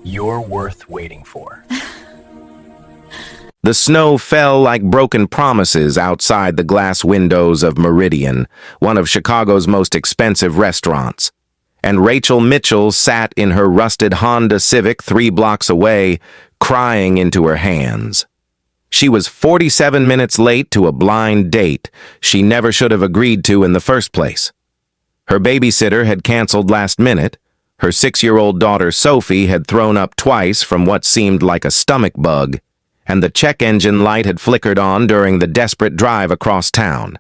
You're worth waiting for. The snow fell like broken promises outside the glass windows of Meridian, one of Chicago's most expensive restaurants. And Rachel Mitchell sat in her rusted Honda Civic 3 blocks away, crying into her hands. She was 47 minutes late to a blind date she never should have agreed to in the first place. Her babysitter had canceled last minute. Her 6-year-old daughter Sophie had thrown up twice from what seemed like a stomach bug, and the check engine light had flickered on during the desperate drive across town.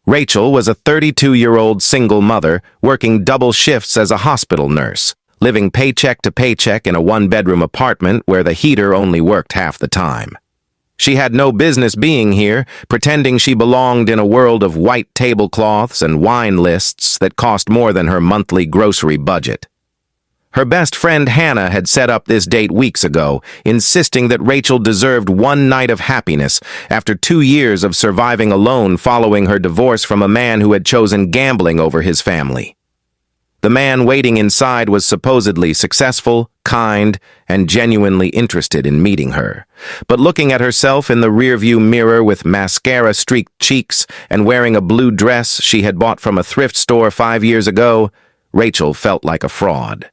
Rachel was a 32-year-old single mother working double shifts as a hospital nurse, living paycheck to paycheck in a 1-bedroom apartment where the heater only worked half the time. She had no business being here, pretending she belonged in a world of white tablecloths and wine lists that cost more than her monthly grocery budget. Her best friend Hannah had set up this date weeks ago, insisting that Rachel deserved one night of happiness after 2 years of surviving alone following her divorce from a man who had chosen gambling over his family. The man waiting inside was supposedly successful, kind, and genuinely interested in meeting her. But looking at herself in the rearview mirror with mascara-streaked cheeks and wearing a blue dress she had bought from a thrift store 5 years ago, Rachel felt like a fraud.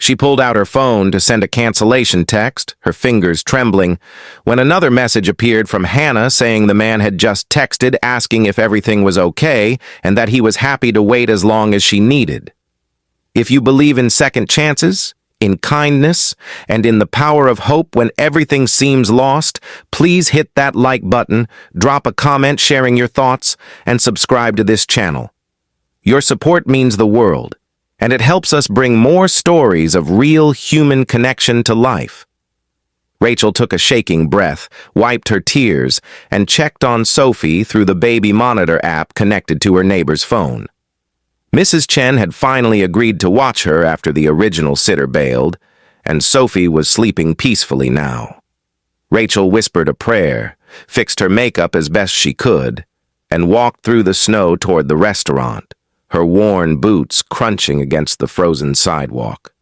She pulled out her phone to send a cancellation text, her fingers trembling, when another message appeared from Hannah saying the man had just texted asking if everything was okay and that he was happy to wait as long as she needed. If you believe in second chances, in kindness, and in the power of hope when everything seems lost, please hit that like button, drop a comment sharing your thoughts, and subscribe to this channel. Your support means the world, and it helps us bring more stories of real human connection to life. Rachel took a shaking breath, wiped her tears, and checked on Sophie through the baby monitor app connected to her neighbor's phone. Mrs. Chen had finally agreed to watch her after the original sitter bailed, and Sophie was sleeping peacefully now. Rachel whispered a prayer, fixed her makeup as best she could, and walked through the snow toward the restaurant, her worn boots crunching against the frozen sidewalk.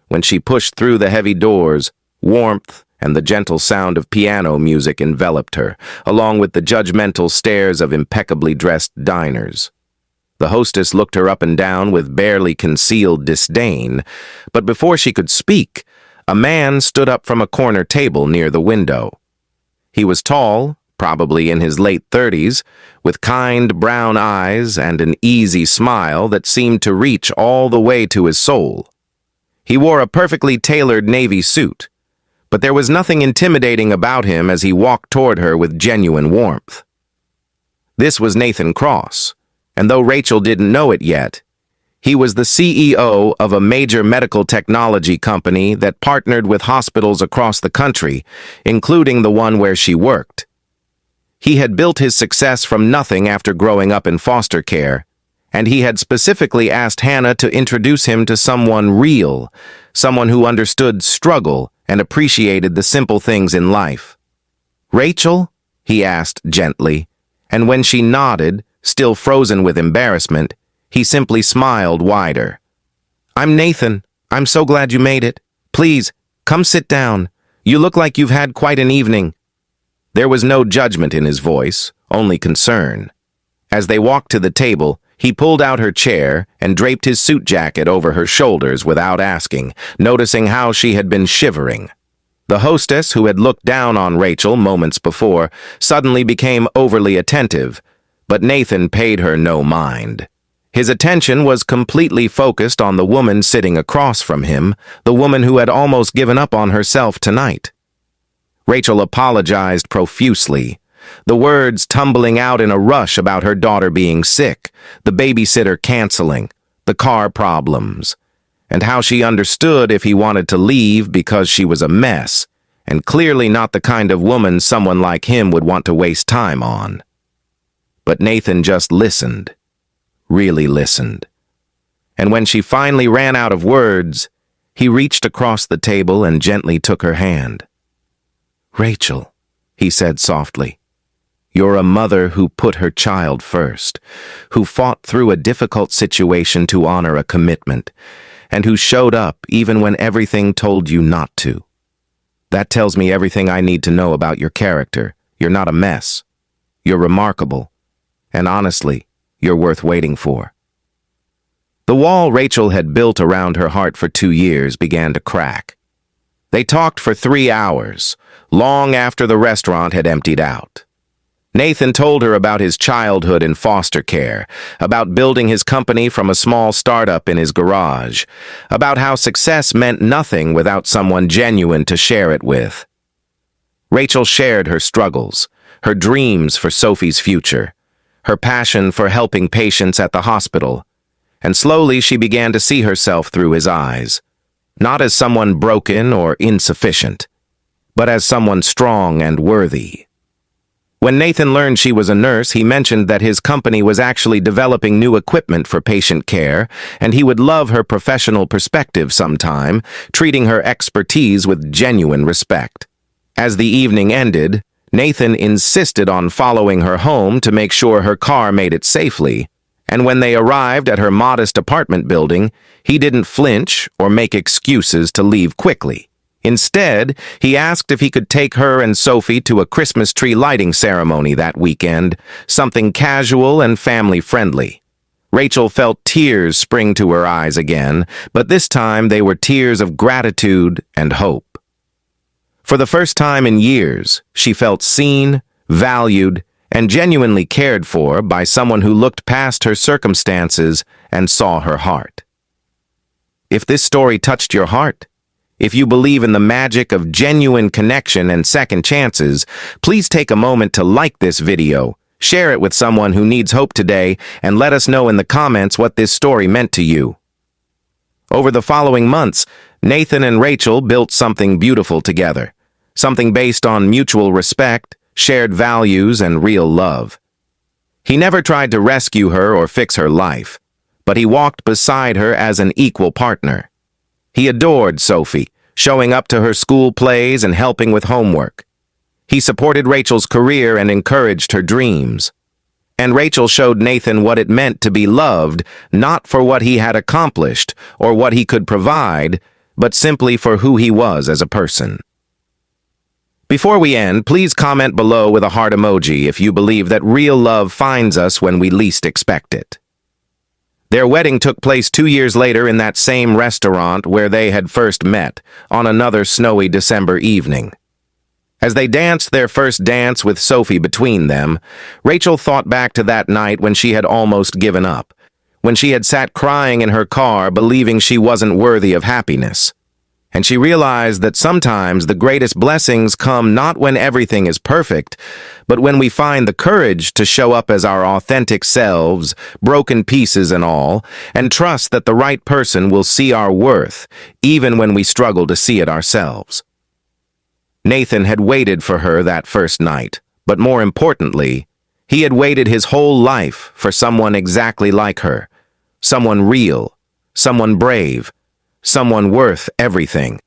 When she pushed through the heavy doors, warmth and the gentle sound of piano music enveloped her, along with the judgmental stares of impeccably dressed diners. The hostess looked her up and down with barely concealed disdain, but before she could speak, a man stood up from a corner table near the window. He was tall, probably in his late 30s, with kind brown eyes and an easy smile that seemed to reach all the way to his soul. He wore a perfectly tailored navy suit, but there was nothing intimidating about him as he walked toward her with genuine warmth. This was Nathan Cross, and though Rachel didn't know it yet, he was the CEO of a major medical technology company that partnered with hospitals across the country, including the one where she worked. He had built his success from nothing after growing up in foster care, and he had specifically asked Hannah to introduce him to someone real, someone who understood struggle and appreciated the simple things in life. "Rachel?" he asked gently, and when she nodded, still frozen with embarrassment, he simply smiled wider. "I'm Nathan. I'm so glad you made it. Please, come sit down. You look like you've had quite an evening." There was no judgment in his voice, only concern. As they walked to the table, he pulled out her chair and draped his suit jacket over her shoulders without asking, noticing how she had been shivering. The hostess, who had looked down on Rachel moments before, suddenly became overly attentive, but Nathan paid her no mind. His attention was completely focused on the woman sitting across from him, the woman who had almost given up on herself tonight. Rachel apologized profusely, the words tumbling out in a rush about her daughter being sick, the babysitter canceling, the car problems, and how she understood if he wanted to leave because she was a mess, and clearly not the kind of woman someone like him would want to waste time on. But Nathan just listened, really listened. And when she finally ran out of words, he reached across the table and gently took her hand. "Rachel," he said softly, "you're a mother who put her child first, who fought through a difficult situation to honor a commitment, and who showed up even when everything told you not to. That tells me everything I need to know about your character. You're not a mess. You're remarkable. And honestly, you're worth waiting for. The wall Rachel had built around her heart for 2 years began to crack. They talked for 3 hours, long after the restaurant had emptied out. Nathan told her about his childhood in foster care, about building his company from a small startup in his garage, about how success meant nothing without someone genuine to share it with. Rachel shared her struggles, her dreams for Sophie's future, her passion for helping patients at the hospital, and slowly she began to see herself through his eyes, not as someone broken or insufficient, but as someone strong and worthy. When Nathan learned she was a nurse, he mentioned that his company was actually developing new equipment for patient care, and he would love her professional perspective sometime, treating her expertise with genuine respect. As the evening ended, Nathan insisted on following her home to make sure her car made it safely, and when they arrived at her modest apartment building, he didn't flinch or make excuses to leave quickly. Instead, he asked if he could take her and Sophie to a Christmas tree lighting ceremony that weekend, something casual and family-friendly. Rachel felt tears spring to her eyes again, but this time they were tears of gratitude and hope. For the first time in years, she felt seen, valued, and genuinely cared for by someone who looked past her circumstances and saw her heart. If this story touched your heart, if you believe in the magic of genuine connection and second chances, please take a moment to like this video, share it with someone who needs hope today, and let us know in the comments what this story meant to you. Over the following months, Nathan and Rachel built something beautiful together, something based on mutual respect, shared values, and real love. He never tried to rescue her or fix her life, but he walked beside her as an equal partner. He adored Sophie, showing up to her school plays and helping with homework. He supported Rachel's career and encouraged her dreams. And Rachel showed Nathan what it meant to be loved, not for what he had accomplished or what he could provide, but simply for who he was as a person. Before we end, please comment below with a heart emoji if you believe that real love finds us when we least expect it. Their wedding took place 2 years later in that same restaurant where they had first met, on another snowy December evening. As they danced their first dance with Sophie between them, Rachel thought back to that night when she had almost given up, when she had sat crying in her car believing she wasn't worthy of happiness. And she realized that sometimes the greatest blessings come not when everything is perfect, but when we find the courage to show up as our authentic selves, broken pieces and all, and trust that the right person will see our worth, even when we struggle to see it ourselves. Nathan had waited for her that first night, but more importantly, he had waited his whole life for someone exactly like her, someone real, someone brave, someone worth everything.